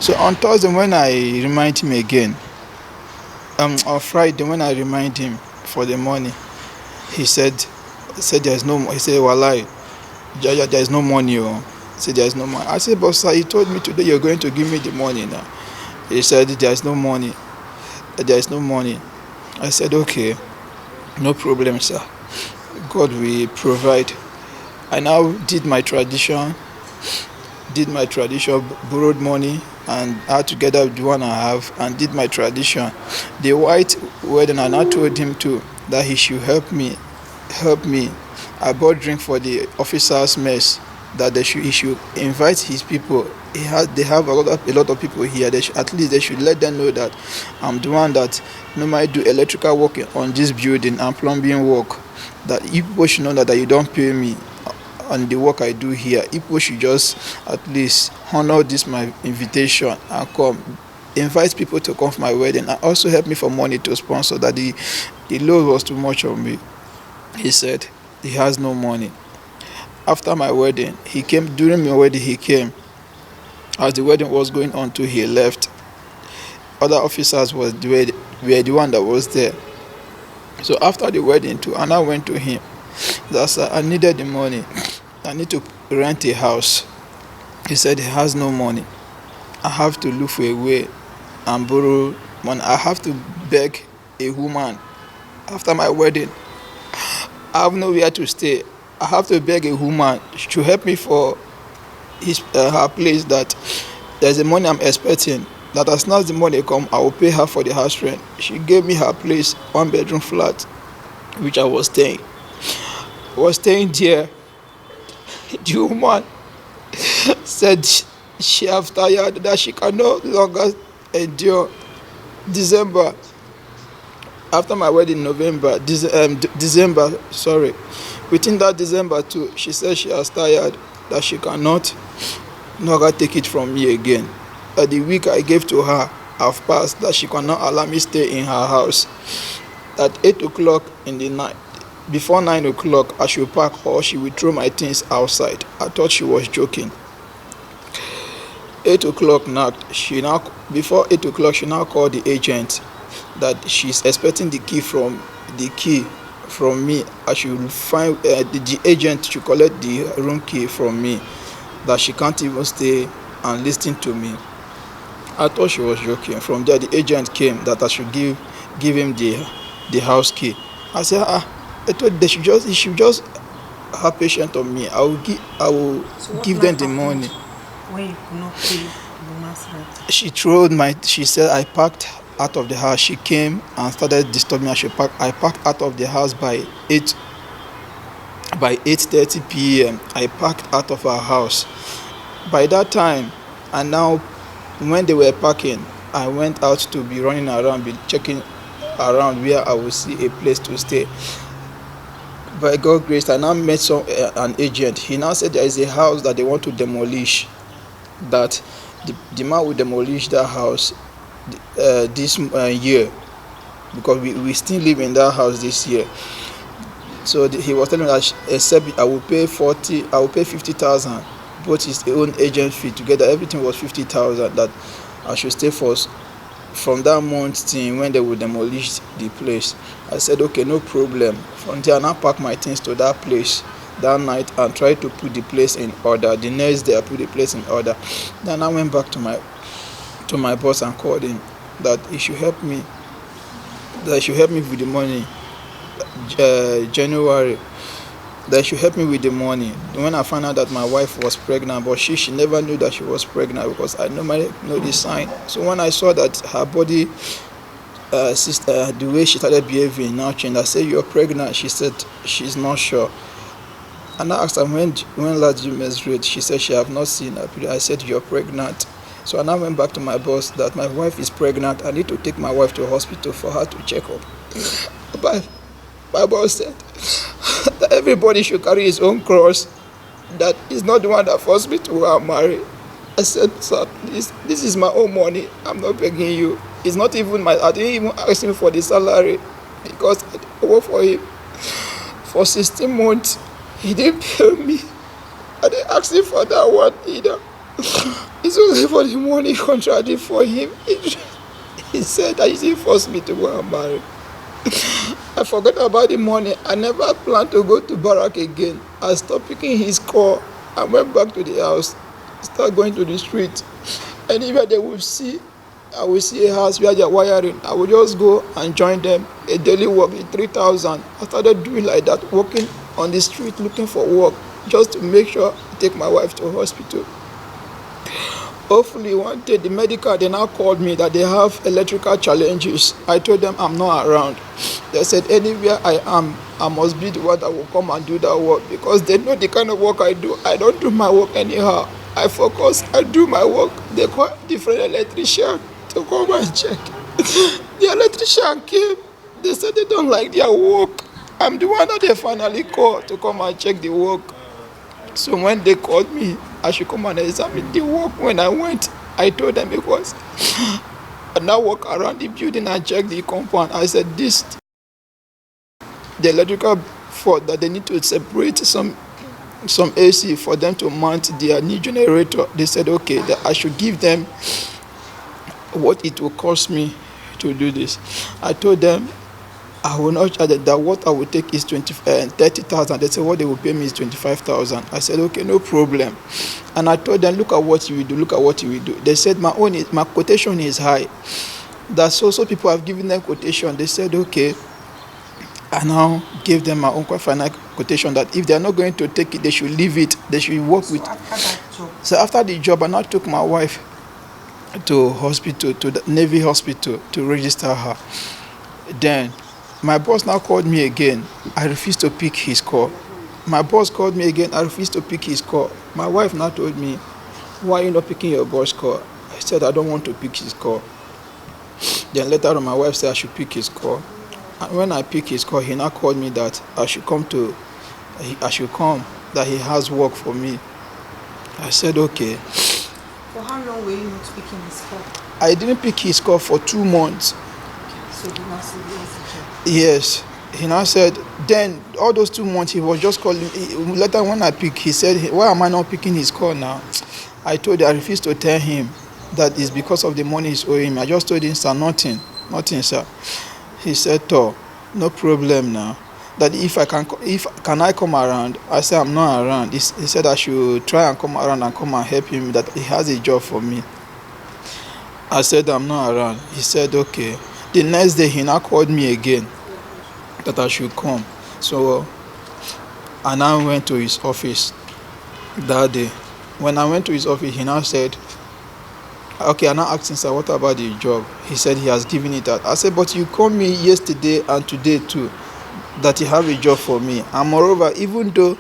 So on Thursday when I remind him again, on Friday when I remind him for the money, he said there's no he said Walai, Jaja, there's no money. Oh. He said there's no money. I said, but sir, you told me today you're going to give me the money now. He said there's no money. There's no money. I said, okay, no problem, sir. God will provide. I now borrowed money and add together with the one I have and did my tradition. The white wedding, I now told him too that he should help me. I bought drink for the officers' mess, that he should invite his people. They have a lot of people here. At least they should let them know that I'm the one that normally do electrical work on this building and plumbing work. That if people should know that you don't pay me on the work I do here. If people should just at least honor this my invitation and come. Invite people to come for my wedding and also help me for money to sponsor. That the load was too much on me. He said he has no money. After my wedding, he came. During my wedding, he came. As the wedding was going on too, he left. Other officers were the one that was there. So after the wedding too, and I went to him. That's I needed the money. I need to rent a house. He said he has no money. I have to look for a way and borrow money. I have to beg a woman. After my wedding, I have nowhere to stay. I have to beg a woman to help me for her place. That there's a money I'm expecting. That as soon as the money come, I will pay her for the house rent. She gave me her place, 1-bedroom flat, which I was staying. There. The woman said she have tired, that she can no longer endure. December, after my wedding, December, sorry. Within that December too, she said she has tired, that she cannot no longer take it from me again. The week I gave to her have passed, that she cannot allow me stay in her house. At 8 o'clock in the night, before 9 o'clock, I should pack or she will throw my things outside. I thought she was joking. 8 o'clock knocked. Before 8 o'clock, she now called the agent that she's expecting the key from me. I should find the agent should collect the room key from me, that she can't even stay and listen to me. I thought she was joking. From there, the agent came that I should give him the house key. I said, I thought he should just have patience on me. I will give them the money. When you could not pay the mass rent? She said I parked out of the house. She came and started disturbing me. I parked out of the house by 8:30 p.m. I parked out of her house. By that time, and now when they were parking, I went out to be running around, be checking around where I will see a place to stay. By God's grace, I now met an agent. He now said there is a house that they want to demolish, that the man will demolish that house this year, because we still live in that house this year. So he was telling me that except I will pay 50,000, both his own agent fee together, everything was 50,000, that I should stay from that month till when they will demolish the place. I said, okay, no problem. From there, I now packed my things to that place that night and tried to put the place in order. The next day, I put the place in order. Then I went back to my boss and called him that he should help me. That he should help me with the money. January. That she help me with the money. When I found out that my wife was pregnant, but she never knew that she was pregnant, because I normally know the sign. So when I saw that her body, the way she started behaving now changed, I said, "You're pregnant." She said she's not sure. And I asked her when last you menstruated. She said she have not seen her period. I said, "You're pregnant." So I now went back to my boss that my wife is pregnant. I need to take my wife to a hospital for her to check up. But my boss said that everybody should carry his own cross, that he's not the one that forced me to marry. I said, "Sir, this is my own money. I'm not begging you. It's not even I didn't even ask him for the salary, because I work for him for 16 months. He didn't pay me. I didn't ask him for that one either." It's only for the money contract for him. He said that he forced me to go and marry. I forgot about the money. I never planned to go to Barack again. I stopped picking his call. I went back to the house, started going to the street. Anywhere they will see, I will see a house where they are wiring. I will just go and join them. A daily work with 3,000. I started doing like that, walking on the street looking for work, just to make sure I take my wife to hospital. Hopefully one day the medical, they now called me that they have electrical challenges. I told them I'm not around. They said anywhere I am, I must be the one that will come and do that work, because they know the kind of work I do. I don't do my work anyhow. I focus, I do my work. They call different electrician to come and check. The electrician came. They said they don't like their work. I'm the one that they finally called to come and check the work. So when they called me, I should come and examine the work. When I went, I told them it was. I now walk around the building and check the compound. I said, this, the electrical fault, that they need to separate some AC for them to mount their new generator. They said, okay, that I should give them what it will cost me to do this. I told them I will not charge that what I will take is 30,000. They said what they will pay me is 25,000. I said okay, no problem. And I told them, look at what you will do, look at what you will do. They said my quotation is high. That's also people have given them quotation. They said okay. I now gave them my own final quotation that if they are not going to take it, they should leave it. They should work with. So after the job, I now took my wife to hospital, to the Navy hospital, to register her. Then my boss now called me again. I refused to pick his call. My boss called me again. I refused to pick his call. My wife now told me, why are you not picking your boss call? I said, I don't want to pick his call. Then later on, my wife said I should pick his call. And when I picked his call, he now called me that I should come, that he has work for me. I said, okay. For how long were you not picking his call? I didn't pick his call for 2 months. So he now said, yes. He now said, then all those 2 months he was just calling. Later when I picked, he said, why am I not picking his call now? I told him, I refused to tell him that it's because of the money he's owing me. I just told him, sir, nothing, sir. He said, no problem now. That if I come around? I said, I'm not around. He said I should try and come around and come and help him, that he has a job for me. I said, I'm not around. He said, okay. The next day, he now called me again that I should come. So I now went to his office that day. When I went to his office, he now said, okay, I now asked him, sir, what about the job? He said he has given it out. I said, but you called me yesterday and today too, that you have a job for me. And moreover, even though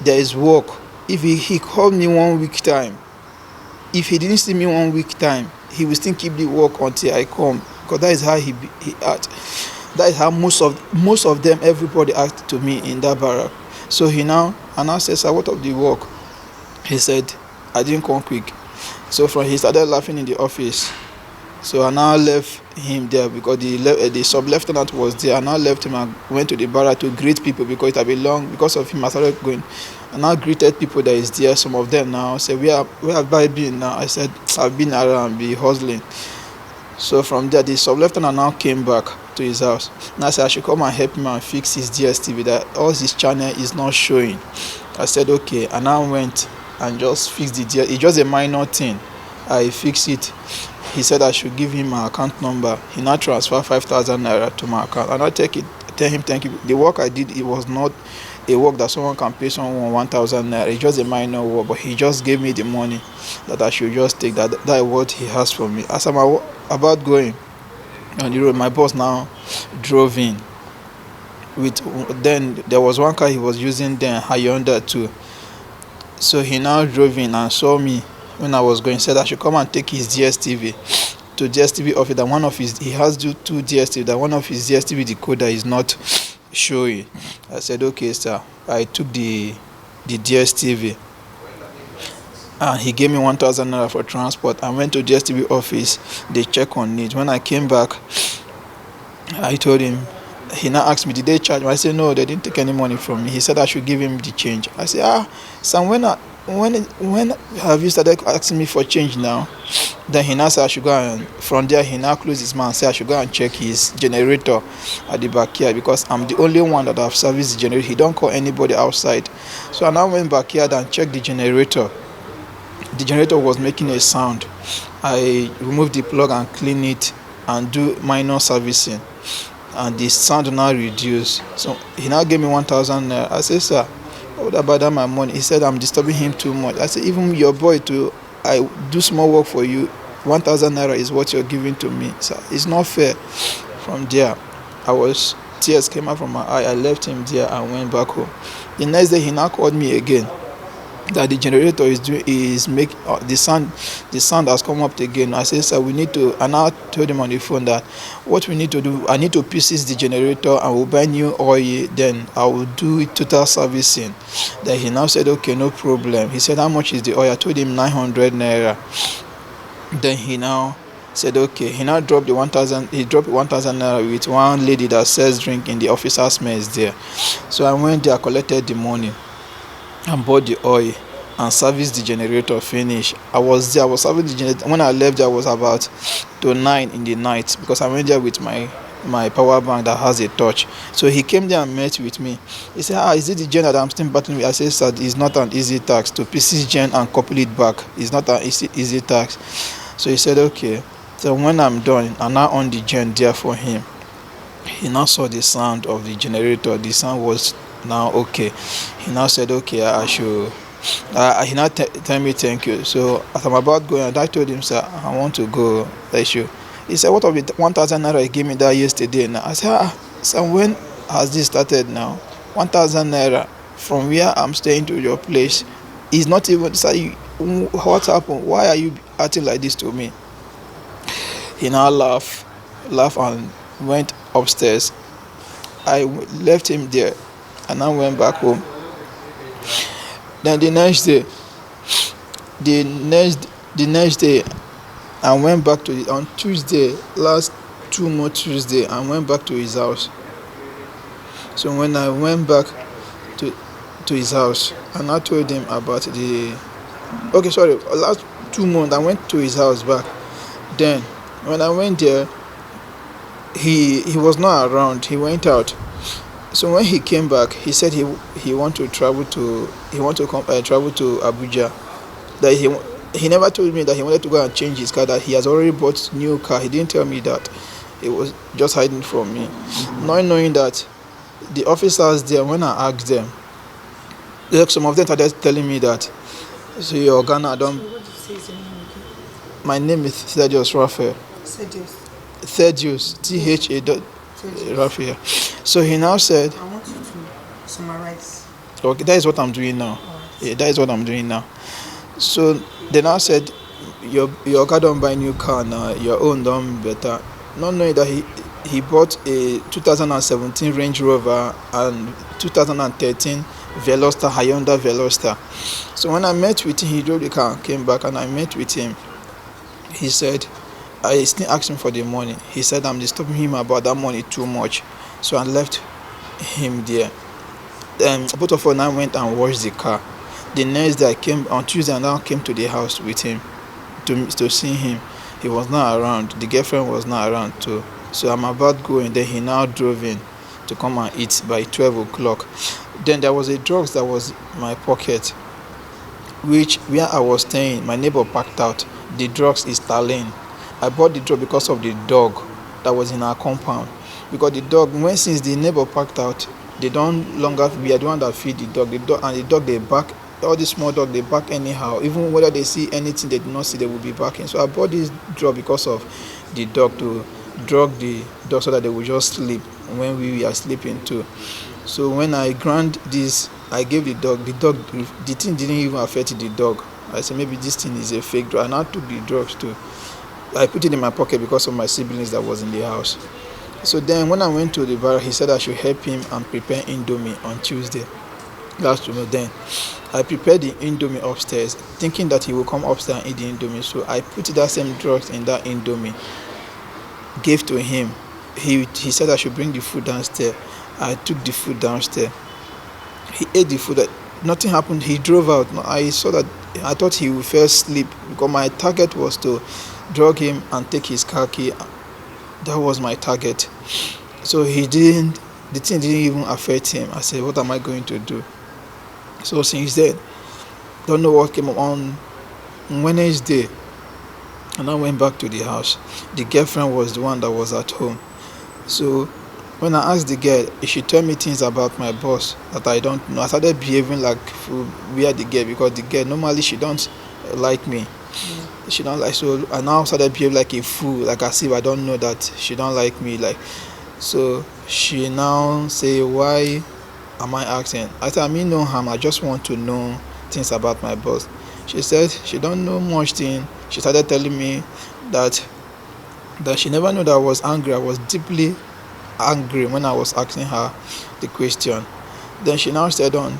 there is work, if he called me 1 week time, if he didn't see me 1 week time, he will still keep the work until I come. Because that is how he acts. That is how most of them, everybody act to me in that barrack. So I now said, sir, what of the work? He said, I didn't come quick. So he started laughing in the office. So I now left him there because the sub-lieutenant was there. I now left him and went to the barrack to greet people because it had been long. Because of him, I started going. I now greeted people that is there. Some of them now said, where have I been now? I said, I've been around, be hustling. So from there, the sub-lieutenant now came back to his house. And I said, I should come and help him and fix his DSTV, that all his channel is not showing. I said, okay. And I went and just fixed the DSTV. It's just a minor thing. I fixed it. He said I should give him my account number. He now transferred 5,000 naira to my account. And I tell him, thank you. The work I did, it was not a work that someone can pay someone 1,000 naira. It's just a minor work, but he just gave me the money that I should just take. That is what he has for me. As I'm about going on the road, my boss now drove in. Then there was one car he was using then, Hyundai too. So he now drove in and saw me when I was going. Said I should come and take his DSTV to DSTV office. That he has two DSTV. That one of his DSTV decoder is not showing. I said okay, sir. I took the DSTV. And he gave me 1,000 naira for transport. I went to DSTV office. They check on it. When I came back, I told him. He now asked me, did they charge me? I said, no, they didn't take any money from me. He said I should give him the change. I said, Sam, when when have you started asking me for change now? Then he now said I should go, and from there he now closed his mouth and said I should go and check his generator at the backyard, because I'm the only one that have serviced the generator. He don't call anybody outside. So I now went backyard and checked the generator. The generator was making a sound. I removed the plug and clean it and do minor servicing, and the sound now reduced. So he now gave me 1,000 naira. I said, sir, what about that my money? He said I'm disturbing him too much. I said, even your boy too, I do small work for you. 1,000 naira is what you're giving to me. So it's not fair. From there, tears came out from my eye. I left him there and went back home. The next day he now called me again, that the generator is making the sound has come up again. I said, sir, we need to, and I told him on the phone that what we need to do, I need to pieces the generator and we'll buy new oil, then I will do it total servicing. Then he now said, okay, no problem. He said, how much is the oil? I told him 900 naira. Then he now said, okay. He now dropped the 1,000. He dropped 1,000 naira with one lady that sells drink in the officer's mess there. So I went there, collected the money and bought the oil and serviced the generator. Finish. I was there. I was servicing the generator. When I left there, I was about to 9 in the night, because I went there with my power bank that has a touch. So he came there and met with me. He said, is it the gen that I'm still battling with? I said, sir, it's not an easy task to pieces gen and couple it back. It's not an easy task. So he said, okay. So when I'm done, I now on the gen there for him. He now saw the sound of the generator. The sound was now okay. He now said, okay, I should. He now tell me thank you. So as I'm about going, I told him, sir, I want to go. He said, what of the 1,000 naira he gave me that yesterday? Now I said, so when has this started now? 1,000 naira from where I'm staying to your place is not even. Sir, what happened? Why are you acting like this to me? He now laughed and went upstairs. I left him there and I went back home. Then the next day, I went back on Tuesday, last 2 months Tuesday, I went back to his house. So when I went back to his house, and I told him about last 2 months I went to his house back. Then when I went there, he was not around. He went out. So when he came back, he said he want to travel to Abuja. That he never told me that he wanted to go and change his car, that he has already bought new car. He didn't tell me that. He was just hiding from me. Not knowing that the officers there, when I asked them, some of them started telling me that, so your Ghana don't. So what did you say his name again? My name is Thaddeus Raphael. Thaddeus, Tha. Raphael. So he now said, I want you to summarize. okay, that is what I'm doing now. Yeah, that is what I'm doing now. So they now said, your car don't buy new car now, your own don't better. Not knowing that he bought a 2017 Range Rover and 2013 Veloster, Hyundai Veloster. So when I met with him, he drove the car and came back, and I met with him. He said, I still asked him for the money. He said I'm disturbing him about that money too much. So I left him there. Both of us now went and washed the car. The next day I came on Tuesday, and I came to the house with him to see him. He was not around. The girlfriend was not around too. So I'm about going. Then he now drove in to come and eat by 12 o'clock. Then there was a drugs that was in my pocket, which where I was staying, my neighbor packed out. The drugs is Stalin. I bought the drug because of the dog that was in our compound. Because the dog, since the neighbor packed out, they don't longer, we are the one that feed the dog. And the dog, they bark, all the small dog, they bark anyhow. Even whether they see anything they do not see, they will be barking. So I bought this drug because of the dog, to drug the dog so that they will just sleep when we are sleeping too. So when I grant this, I gave the dog, the thing didn't even affect the dog. I said maybe this thing is a fake drug, and I took the drugs too. I put it in my pocket because of my siblings that was in the house. So then when I went to the bar, he said I should help him and prepare Indomie on Tuesday. Last week, then I prepared the Indomie upstairs, thinking that he will come upstairs and eat the Indomie. So I put that same drugs in that Indomie, gave to him. He said I should bring the food downstairs. I took the food downstairs. He ate the food. nothing happened. He drove out. I saw that. I thought he would first sleep because my target was to drug him and take his car key. That was my target. So he didn't. The thing didn't even affect him. I said, what am I going to do? So since then, don't know what came up on Wednesday, and I went back to the house. The girlfriend was the one that was at home. So when I asked the girl if she tell me things about my boss that I don't know, I started behaving like weird the girl, because the girl normally she don't like me. She don't like, so I now started behaving like a fool, like as if I don't know that she don't like me. Like, so she now say, why am I asking? I said, I mean no harm, I just want to know things about my boss. She said she don't know much thing. She started telling me that she never knew that I was angry. I was deeply angry when I was asking her the question. Then she now said on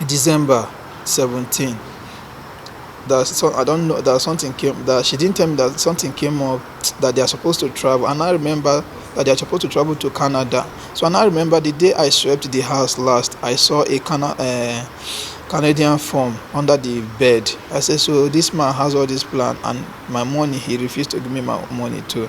December 17 that I don't know that something came, that she didn't tell me that something came up, that they are supposed to travel, and I remember that they are supposed to travel to Canada. So and I remember the day I swept the house last, I saw a Canadian form under the bed. I said, so this man has all this plan and my money, he refused to give me my money too.